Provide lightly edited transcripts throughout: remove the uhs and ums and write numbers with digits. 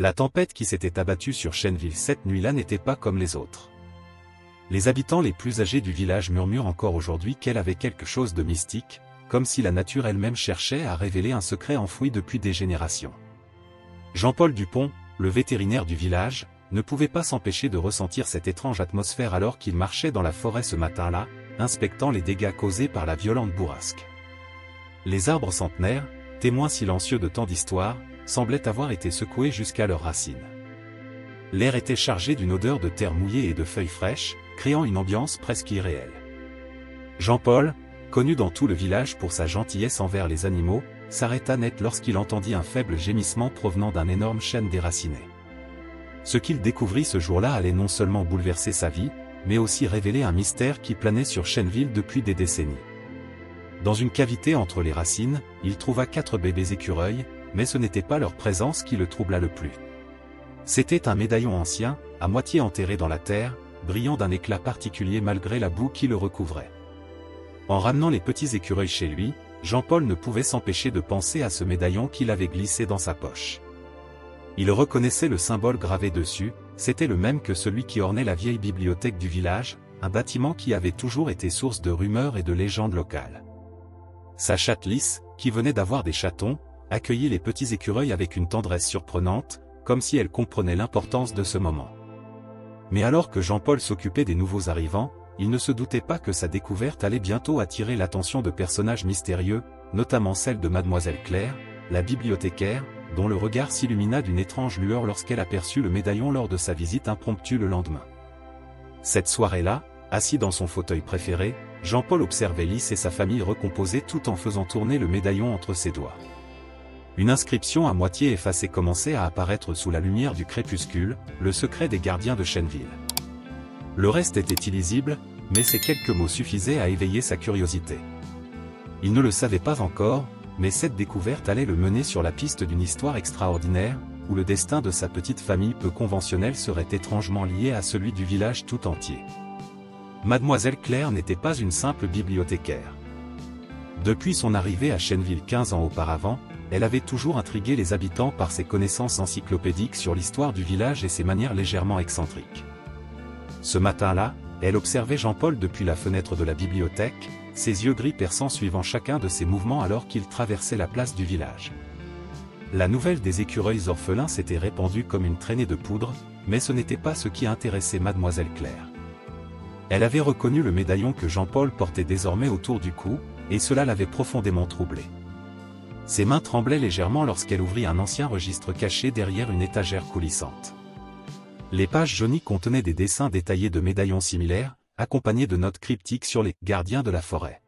La tempête qui s'était abattue sur Chêneville cette nuit-là n'était pas comme les autres. Les habitants les plus âgés du village murmurent encore aujourd'hui qu'elle avait quelque chose de mystique, comme si la nature elle-même cherchait à révéler un secret enfoui depuis des générations. Jean-Paul Dupont, le vétérinaire du village, ne pouvait pas s'empêcher de ressentir cette étrange atmosphère alors qu'il marchait dans la forêt ce matin-là, inspectant les dégâts causés par la violente bourrasque. Les arbres centenaires, témoins silencieux de tant d'histoires, semblaient avoir été secoués jusqu'à leurs racines. L'air était chargé d'une odeur de terre mouillée et de feuilles fraîches, créant une ambiance presque irréelle. Jean-Paul, connu dans tout le village pour sa gentillesse envers les animaux, s'arrêta net lorsqu'il entendit un faible gémissement provenant d'un énorme chêne déraciné. Ce qu'il découvrit ce jour-là allait non seulement bouleverser sa vie, mais aussi révéler un mystère qui planait sur Chêneville depuis des décennies. Dans une cavité entre les racines, il trouva 4 bébés écureuils, mais ce n'était pas leur présence qui le troubla le plus. C'était un médaillon ancien, à moitié enterré dans la terre, brillant d'un éclat particulier malgré la boue qui le recouvrait. En ramenant les petits écureuils chez lui, Jean-Paul ne pouvait s'empêcher de penser à ce médaillon qu'il avait glissé dans sa poche. Il reconnaissait le symbole gravé dessus, c'était le même que celui qui ornait la vieille bibliothèque du village, un bâtiment qui avait toujours été source de rumeurs et de légendes locales. Sa chatte lisse, qui venait d'avoir des chatons, accueillit les petits écureuils avec une tendresse surprenante, comme si elle comprenait l'importance de ce moment. Mais alors que Jean-Paul s'occupait des nouveaux arrivants, il ne se doutait pas que sa découverte allait bientôt attirer l'attention de personnages mystérieux, notamment celle de Mademoiselle Claire, la bibliothécaire, dont le regard s'illumina d'une étrange lueur lorsqu'elle aperçut le médaillon lors de sa visite impromptue le lendemain. Cette soirée-là, assis dans son fauteuil préféré, Jean-Paul observait Lys et sa famille recomposer tout en faisant tourner le médaillon entre ses doigts. Une inscription à moitié effacée commençait à apparaître sous la lumière du crépuscule, le secret des gardiens de Chêneville. Le reste était illisible, mais ces quelques mots suffisaient à éveiller sa curiosité. Il ne le savait pas encore, mais cette découverte allait le mener sur la piste d'une histoire extraordinaire, où le destin de sa petite famille peu conventionnelle serait étrangement lié à celui du village tout entier. Mademoiselle Claire n'était pas une simple bibliothécaire. Depuis son arrivée à Chêneville 15 ans auparavant, elle avait toujours intrigué les habitants par ses connaissances encyclopédiques sur l'histoire du village et ses manières légèrement excentriques. Ce matin-là, elle observait Jean-Paul depuis la fenêtre de la bibliothèque, ses yeux gris perçants suivant chacun de ses mouvements alors qu'il traversait la place du village. La nouvelle des écureuils orphelins s'était répandue comme une traînée de poudre, mais ce n'était pas ce qui intéressait Mademoiselle Claire. Elle avait reconnu le médaillon que Jean-Paul portait désormais autour du cou, et cela l'avait profondément troublée. Ses mains tremblaient légèrement lorsqu'elle ouvrit un ancien registre caché derrière une étagère coulissante. Les pages jaunies contenaient des dessins détaillés de médaillons similaires, accompagnés de notes cryptiques sur les gardiens de la forêt.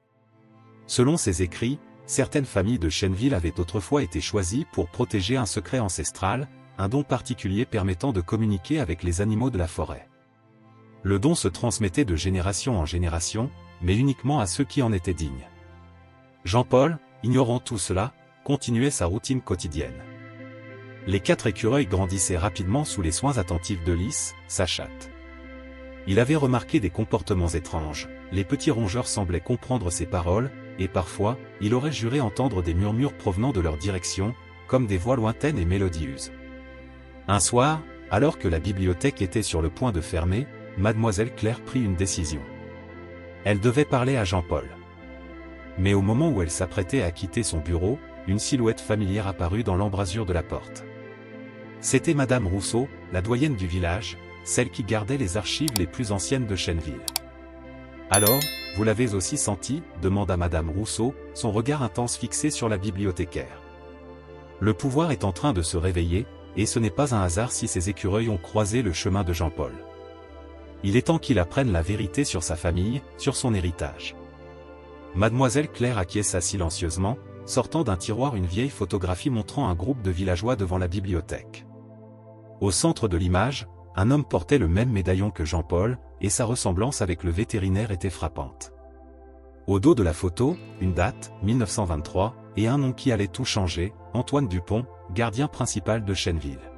Selon ces écrits, certaines familles de Chêneville avaient autrefois été choisies pour protéger un secret ancestral, un don particulier permettant de communiquer avec les animaux de la forêt. Le don se transmettait de génération en génération, mais uniquement à ceux qui en étaient dignes. Jean-Paul, ignorant tout cela, continuait sa routine quotidienne. Les 4 écureuils grandissaient rapidement sous les soins attentifs de Lys, sa chatte. Il avait remarqué des comportements étranges, les petits rongeurs semblaient comprendre ses paroles, et parfois, il aurait juré entendre des murmures provenant de leur direction, comme des voix lointaines et mélodieuses. Un soir, alors que la bibliothèque était sur le point de fermer, Mademoiselle Claire prit une décision. Elle devait parler à Jean-Paul. Mais au moment où elle s'apprêtait à quitter son bureau, une silhouette familière apparut dans l'embrasure de la porte. C'était Madame Rousseau, la doyenne du village, celle qui gardait les archives les plus anciennes de Chêneville. « Alors, vous l'avez aussi senti ?» demanda Madame Rousseau, son regard intense fixé sur la bibliothécaire. Le pouvoir est en train de se réveiller, et ce n'est pas un hasard si ces écureuils ont croisé le chemin de Jean-Paul. Il est temps qu'il apprenne la vérité sur sa famille, sur son héritage. Mademoiselle Claire acquiesça silencieusement, sortant d'un tiroir une vieille photographie montrant un groupe de villageois devant la bibliothèque. Au centre de l'image, un homme portait le même médaillon que Jean-Paul, et sa ressemblance avec le vétérinaire était frappante. Au dos de la photo, une date, 1923, et un nom qui allait tout changer, Antoine Dupont, gardien principal de Chêneville.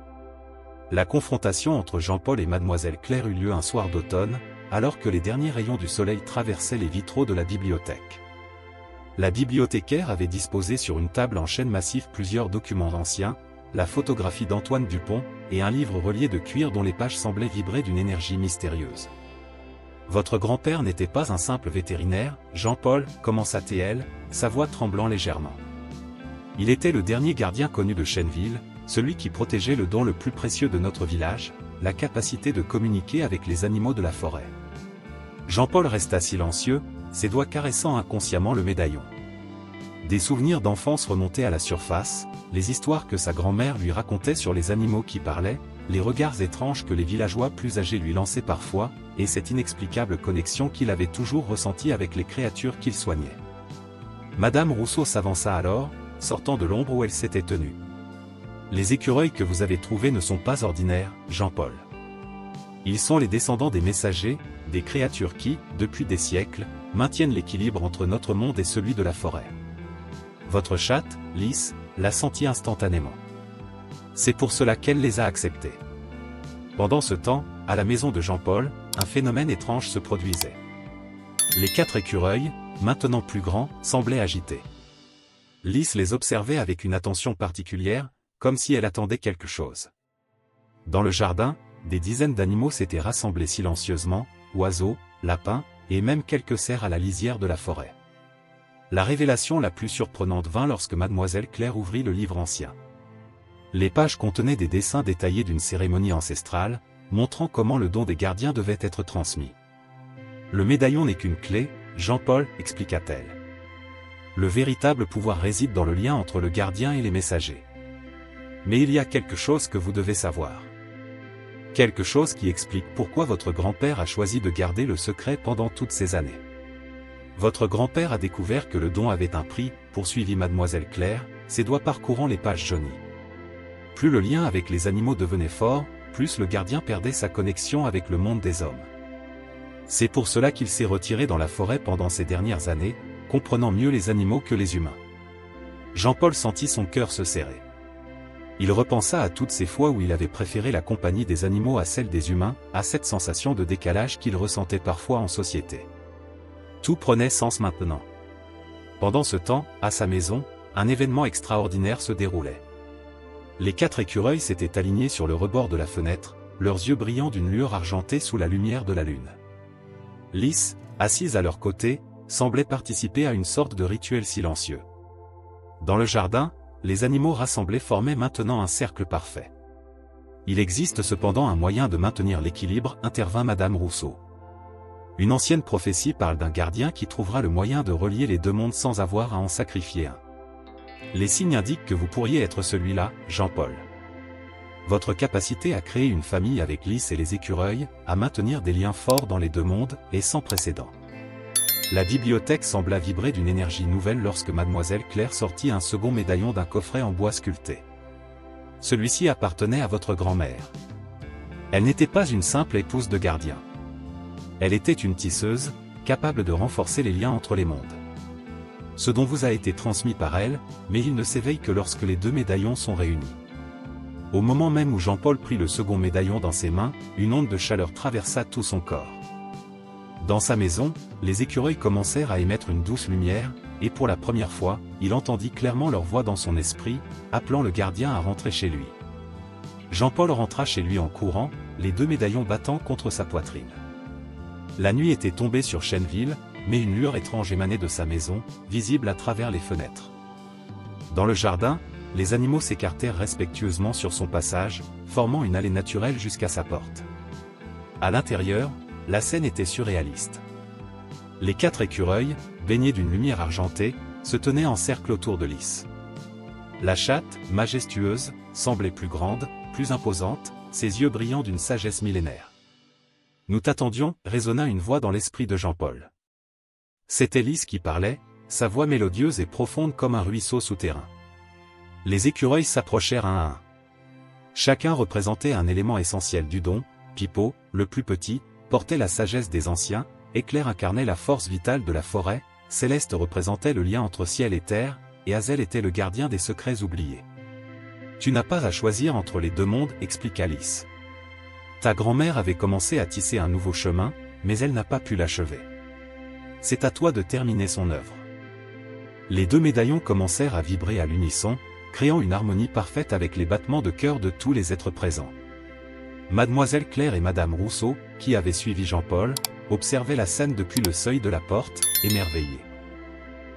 La confrontation entre Jean-Paul et Mademoiselle Claire eut lieu un soir d'automne, alors que les derniers rayons du soleil traversaient les vitraux de la bibliothèque. La bibliothécaire avait disposé sur une table en chêne massif plusieurs documents anciens, la photographie d'Antoine Dupont, et un livre relié de cuir dont les pages semblaient vibrer d'une énergie mystérieuse. Votre grand-père n'était pas un simple vétérinaire, Jean-Paul, commença-t-elle, sa voix tremblant légèrement. Il était le dernier gardien connu de Chenneville, celui qui protégeait le don le plus précieux de notre village, la capacité de communiquer avec les animaux de la forêt. Jean-Paul resta silencieux, ses doigts caressant inconsciemment le médaillon. Des souvenirs d'enfance remontaient à la surface, les histoires que sa grand-mère lui racontait sur les animaux qui parlaient, les regards étranges que les villageois plus âgés lui lançaient parfois, et cette inexplicable connexion qu'il avait toujours ressentie avec les créatures qu'il soignait. Madame Rousseau s'avança alors, sortant de l'ombre où elle s'était tenue. Les écureuils que vous avez trouvés ne sont pas ordinaires, Jean-Paul. Ils sont les descendants des messagers, des créatures qui, depuis des siècles, maintiennent l'équilibre entre notre monde et celui de la forêt. Votre chatte, Lys, l'a senti instantanément. C'est pour cela qu'elle les a acceptés. Pendant ce temps, à la maison de Jean-Paul, un phénomène étrange se produisait. Les 4 écureuils, maintenant plus grands, semblaient agités. Lys les observait avec une attention particulière, comme si elle attendait quelque chose. Dans le jardin, des dizaines d'animaux s'étaient rassemblés silencieusement, oiseaux, lapins, et même quelques cerfs à la lisière de la forêt. La révélation la plus surprenante vint lorsque Mademoiselle Claire ouvrit le livre ancien. Les pages contenaient des dessins détaillés d'une cérémonie ancestrale, montrant comment le don des gardiens devait être transmis. Le médaillon n'est qu'une clé, Jean-Paul, expliqua-t-elle. Le véritable pouvoir réside dans le lien entre le gardien et les messagers. Mais il y a quelque chose que vous devez savoir. Quelque chose qui explique pourquoi votre grand-père a choisi de garder le secret pendant toutes ces années. Votre grand-père a découvert que le don avait un prix, poursuivit Mademoiselle Claire, ses doigts parcourant les pages jaunies. Plus le lien avec les animaux devenait fort, plus le gardien perdait sa connexion avec le monde des hommes. C'est pour cela qu'il s'est retiré dans la forêt pendant ces dernières années, comprenant mieux les animaux que les humains. Jean-Paul sentit son cœur se serrer. Il repensa à toutes ces fois où il avait préféré la compagnie des animaux à celle des humains, à cette sensation de décalage qu'il ressentait parfois en société. Tout prenait sens maintenant. Pendant ce temps, à sa maison, un événement extraordinaire se déroulait. Les 4 écureuils s'étaient alignés sur le rebord de la fenêtre, leurs yeux brillant d'une lueur argentée sous la lumière de la lune. Lys, assise à leur côté, semblait participer à une sorte de rituel silencieux. Dans le jardin, les animaux rassemblés formaient maintenant un cercle parfait. Il existe cependant un moyen de maintenir l'équilibre, intervint Madame Rousseau. Une ancienne prophétie parle d'un gardien qui trouvera le moyen de relier les 2 mondes sans avoir à en sacrifier un. Les signes indiquent que vous pourriez être celui-là, Jean-Paul. Votre capacité à créer une famille avec Lys et les écureuils, à maintenir des liens forts dans les 2 mondes, est sans précédent. La bibliothèque sembla vibrer d'une énergie nouvelle lorsque Mademoiselle Claire sortit un second médaillon d'un coffret en bois sculpté. Celui-ci appartenait à votre grand-mère. Elle n'était pas une simple épouse de gardien. Elle était une tisseuse, capable de renforcer les liens entre les mondes. Ce don vous a été transmis par elle, mais il ne s'éveille que lorsque les 2 médaillons sont réunis. Au moment même où Jean-Paul prit le second médaillon dans ses mains, une onde de chaleur traversa tout son corps. Dans sa maison, les écureuils commencèrent à émettre une douce lumière, et pour la première fois, il entendit clairement leur voix dans son esprit, appelant le gardien à rentrer chez lui. Jean-Paul rentra chez lui en courant, les 2 médaillons battant contre sa poitrine. La nuit était tombée sur Chenneville, mais une lueur étrange émanait de sa maison, visible à travers les fenêtres. Dans le jardin, les animaux s'écartèrent respectueusement sur son passage, formant une allée naturelle jusqu'à sa porte. À l'intérieur, la scène était surréaliste. Les 4 écureuils, baignés d'une lumière argentée, se tenaient en cercle autour de Lys. La chatte, majestueuse, semblait plus grande, plus imposante, ses yeux brillant d'une sagesse millénaire. « Nous t'attendions » résonna une voix dans l'esprit de Jean-Paul. C'était Lys qui parlait, sa voix mélodieuse et profonde comme un ruisseau souterrain. Les écureuils s'approchèrent un à un. Chacun représentait un élément essentiel du don. Pipo, le plus petit, portait la sagesse des anciens, Éclair incarnait la force vitale de la forêt, Céleste représentait le lien entre ciel et terre, et Hazel était le gardien des secrets oubliés. « Tu n'as pas à choisir entre les 2 mondes » expliqua Lys. Ta grand-mère avait commencé à tisser un nouveau chemin, mais elle n'a pas pu l'achever. C'est à toi de terminer son œuvre. Les 2 médaillons commencèrent à vibrer à l'unisson, créant une harmonie parfaite avec les battements de cœur de tous les êtres présents. Mademoiselle Claire et Madame Rousseau, qui avaient suivi Jean-Paul, observaient la scène depuis le seuil de la porte, émerveillés.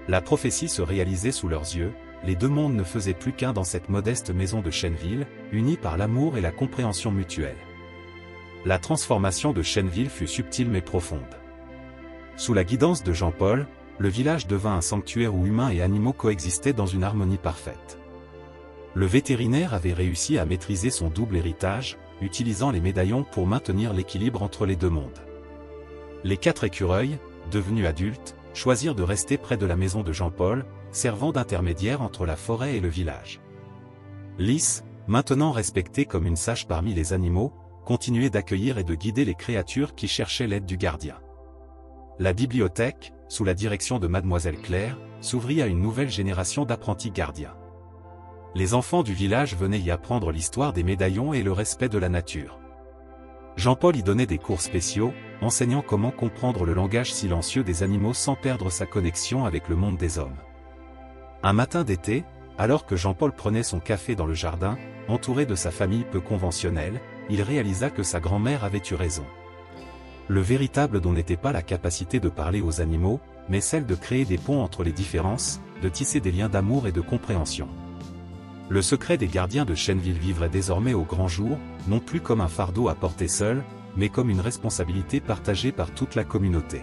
La prophétie se réalisait sous leurs yeux, les deux mondes ne faisaient plus qu'un dans cette modeste maison de Chêneville, unis par l'amour et la compréhension mutuelle. La transformation de Chêneville fut subtile mais profonde. Sous la guidance de Jean-Paul, le village devint un sanctuaire où humains et animaux coexistaient dans une harmonie parfaite. Le vétérinaire avait réussi à maîtriser son double héritage, utilisant les médaillons pour maintenir l'équilibre entre les deux mondes. Les 4 écureuils, devenus adultes, choisirent de rester près de la maison de Jean-Paul, servant d'intermédiaire entre la forêt et le village. Lys, maintenant respectée comme une sage parmi les animaux, continuait d'accueillir et de guider les créatures qui cherchaient l'aide du gardien. La bibliothèque, sous la direction de Mademoiselle Claire, s'ouvrit à une nouvelle génération d'apprentis gardiens. Les enfants du village venaient y apprendre l'histoire des médaillons et le respect de la nature. Jean-Paul y donnait des cours spéciaux, enseignant comment comprendre le langage silencieux des animaux sans perdre sa connexion avec le monde des hommes. Un matin d'été, alors que Jean-Paul prenait son café dans le jardin, entouré de sa famille peu conventionnelle, il réalisa que sa grand-mère avait eu raison. Le véritable don n'était pas la capacité de parler aux animaux, mais celle de créer des ponts entre les différences, de tisser des liens d'amour et de compréhension. Le secret des gardiens de Chêneville vivrait désormais au grand jour, non plus comme un fardeau à porter seul, mais comme une responsabilité partagée par toute la communauté.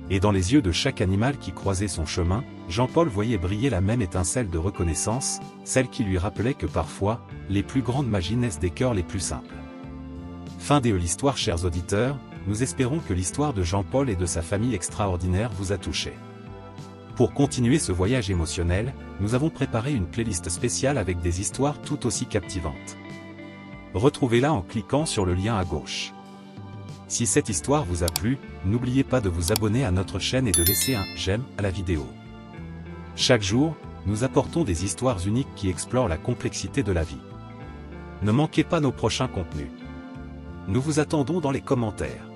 Et dans les yeux de chaque animal qui croisait son chemin, Jean-Paul voyait briller la même étincelle de reconnaissance, celle qui lui rappelait que parfois, les plus grandes magies naissent des cœurs les plus simples. Fin de l'histoire, chers auditeurs, nous espérons que l'histoire de Jean-Paul et de sa famille extraordinaire vous a touché. Pour continuer ce voyage émotionnel, nous avons préparé une playlist spéciale avec des histoires tout aussi captivantes. Retrouvez-la en cliquant sur le lien à gauche. Si cette histoire vous a plu, n'oubliez pas de vous abonner à notre chaîne et de laisser un « j'aime » à la vidéo. Chaque jour, nous apportons des histoires uniques qui explorent la complexité de la vie. Ne manquez pas nos prochains contenus. Nous vous attendons dans les commentaires.